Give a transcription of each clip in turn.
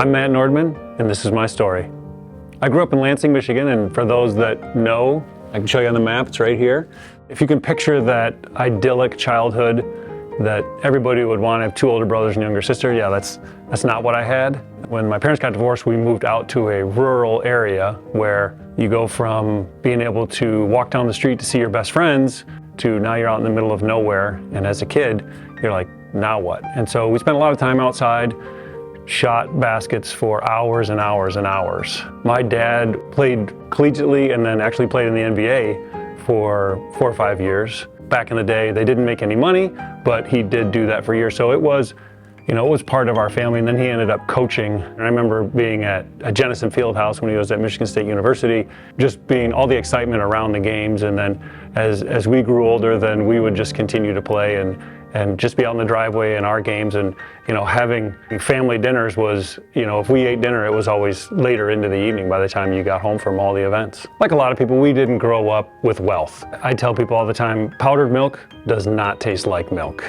I'm Matt Nordmann, and this is my story. I grew up in Lansing, Michigan, and for those that know, I can show you on the map, it's right here. If you can picture that idyllic childhood that everybody would want to have two older brothers and younger sister, yeah, that's not what I had. When my parents got divorced, we moved out to a rural area where you go from being able to walk down the street to see your best friends to now you're out in the middle of nowhere, and as a kid, you're like, now what? And so we spent a lot of time outside, shot baskets for hours and hours and hours. My dad played collegiately and then actually played in the NBA for 4 or 5 years. Back in the day, they didn't make any money, but he did do that for years. So it was part of our family, and then he ended up coaching. And I remember being at Jennison Fieldhouse when he was at Michigan State University, just being all the excitement around the games. And then as we grew older, then we would just continue to play and just be out in the driveway in our games. And having family dinners was, if we ate dinner, it was always later into the evening by the time you got home from all the events. Like a lot of people, we didn't grow up with wealth. I tell people all the time, powdered milk does not taste like milk.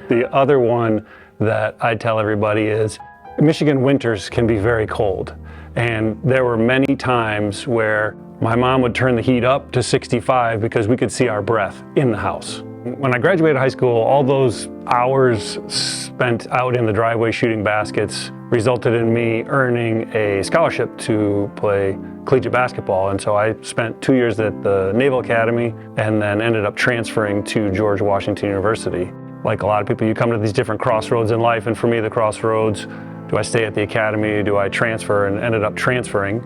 The other one that I tell everybody is Michigan winters can be very cold. And there were many times where my mom would turn the heat up to 65 because we could see our breath in the house. When I graduated high school, all those hours spent out in the driveway shooting baskets resulted in me earning a scholarship to play collegiate basketball. And so I spent 2 years at the Naval Academy and then ended up transferring to George Washington University. Like a lot of people, you come to these different crossroads in life, and for me, the crossroads, do I stay at the academy, do I transfer, and ended up transferring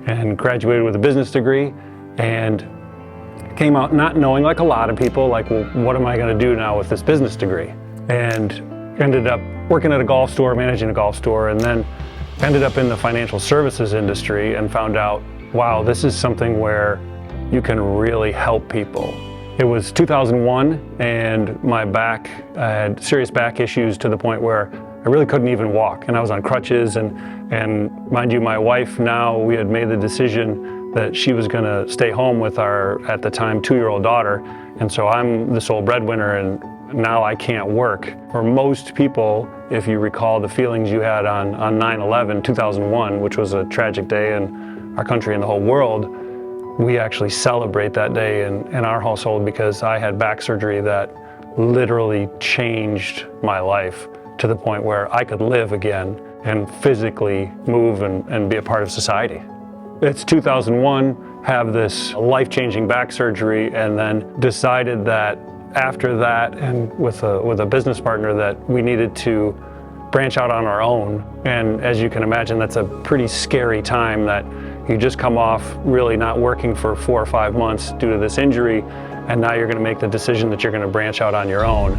and graduated with a business degree and came out not knowing, like a lot of people, like, well, what am I going to do now with this business degree? And ended up working at a golf store, managing a golf store, and then ended up in the financial services industry and found out, wow, this is something where you can really help people. It was 2001, and my back, I had serious back issues to the point where I really couldn't even walk, and I was on crutches, and mind you, my wife now, we had made the decision that she was gonna stay home with our, at the time, 2-year-old daughter, and so I'm the sole breadwinner, and now I can't work. For most people, if you recall the feelings you had on 9/11, 2001, which was a tragic day in our country and the whole world, we actually celebrate that day in our household because I had back surgery that literally changed my life to the point where I could live again and physically move and be a part of society. It's 2001, have this life-changing back surgery, and then decided that after that, and with a business partner, that we needed to branch out on our own. And as you can imagine, that's a pretty scary time, that you just come off really not working for 4 or 5 months due to this injury, and now you're going to make the decision that you're going to branch out on your own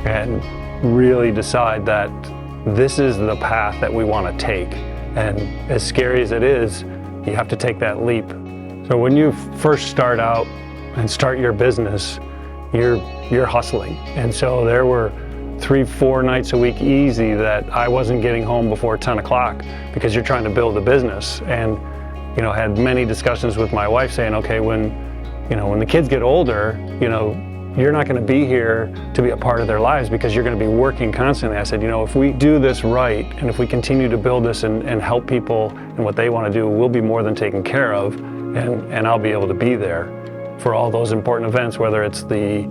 and really decide that this is the path that we want to take. And as scary as it is, you have to take that leap. So when you first start out and start your business, you're hustling. And so there were 3-4 nights a week easy that I wasn't getting home before 10 o'clock because you're trying to build a business. And had many discussions with my wife saying, okay, when the kids get older, you're not going to be here to be a part of their lives because you're going to be working constantly. I said, if we do this right, and if we continue to build this and help people in what they want to do, we'll be more than taken care of, and I'll be able to be there for all those important events, whether it's the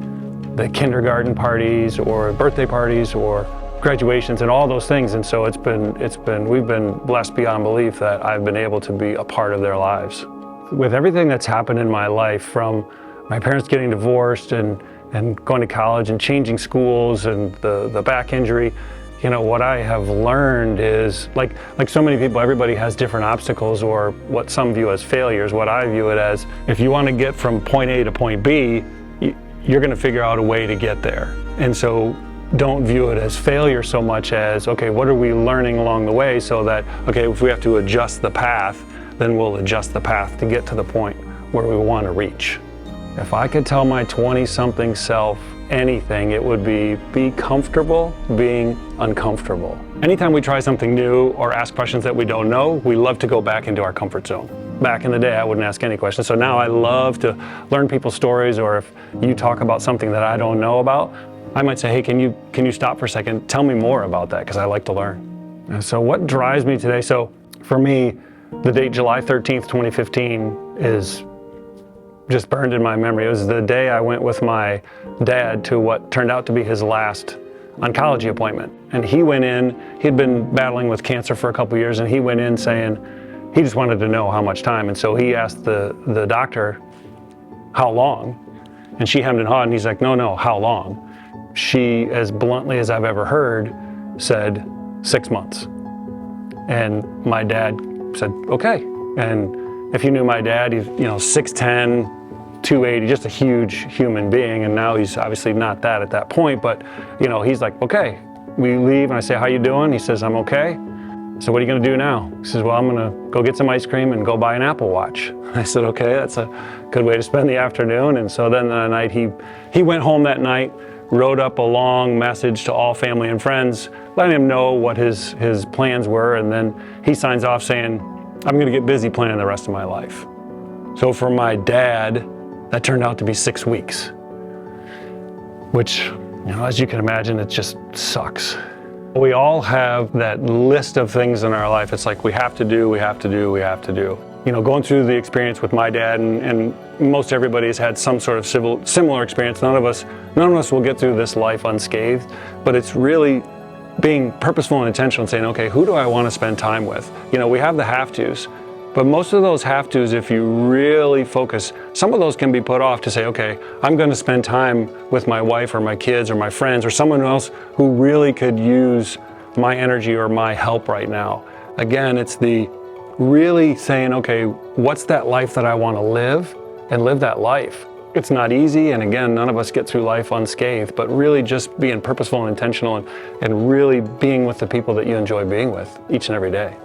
kindergarten parties or birthday parties or graduations and all those things. And so we've been blessed beyond belief that I've been able to be a part of their lives. With everything that's happened in my life, from my parents getting divorced and going to college and changing schools and the back injury, what I have learned is, like so many people, everybody has different obstacles or what some view as failures. What I view it as, if you want to get from point A to point B, you're going to figure out a way to get there. And so don't view it as failure so much as, okay, what are we learning along the way, so that, okay, if we have to adjust the path, then we'll adjust the path to get to the point where we want to reach. If I could tell my 20-something self anything, it would be comfortable being uncomfortable. Anytime we try something new or ask questions that we don't know, we love to go back into our comfort zone. Back in the day, I wouldn't ask any questions. So now I love to learn people's stories, or if you talk about something that I don't know about, I might say, hey, can you stop for a second? Tell me more about that, because I like to learn. So what drives me today? So For me, the date July 13th, 2015 is just burned in my memory. It was the day I went with my dad to what turned out to be his last oncology appointment. And he went in, he'd been battling with cancer for a couple years, and he went in saying he just wanted to know how much time. And so he asked the doctor, how long? And she hemmed and hawed, and he's like, no, how long? She, as bluntly as I've ever heard, said 6 months. And my dad said, okay. And if you knew my dad, he's 6'10", 280, just a huge human being. And now he's obviously not that at that point, but he's like, okay. We leave and I say, how you doing? He says, I'm okay. So what are you gonna do now? He says, well, I'm gonna go get some ice cream and go buy an Apple Watch. I said, okay, that's a good way to spend the afternoon. And so then that night, he went home that night, wrote up a long message to all family and friends, letting him know what his plans were. And then he signs off saying, I'm gonna get busy planning the rest of my life. So for my dad, that turned out to be 6 weeks, which, as you can imagine, it just sucks. We all have that list of things in our life. It's like we have to do. Going through the experience with my dad, and most everybody has had some sort of similar experience. None of us will get through this life unscathed, but it's really being purposeful and intentional and saying, okay, who do I want to spend time with? We have the have-tos, but most of those have-tos, if you really focus, some of those can be put off to say, okay, I'm going to spend time with my wife or my kids or my friends or someone else who really could use my energy or my help right now. Again, it's the really saying, okay, what's that life that I want to live, and live that life. It's not easy, and again, none of us get through life unscathed, but really just being purposeful and intentional and really being with the people that you enjoy being with each and every day.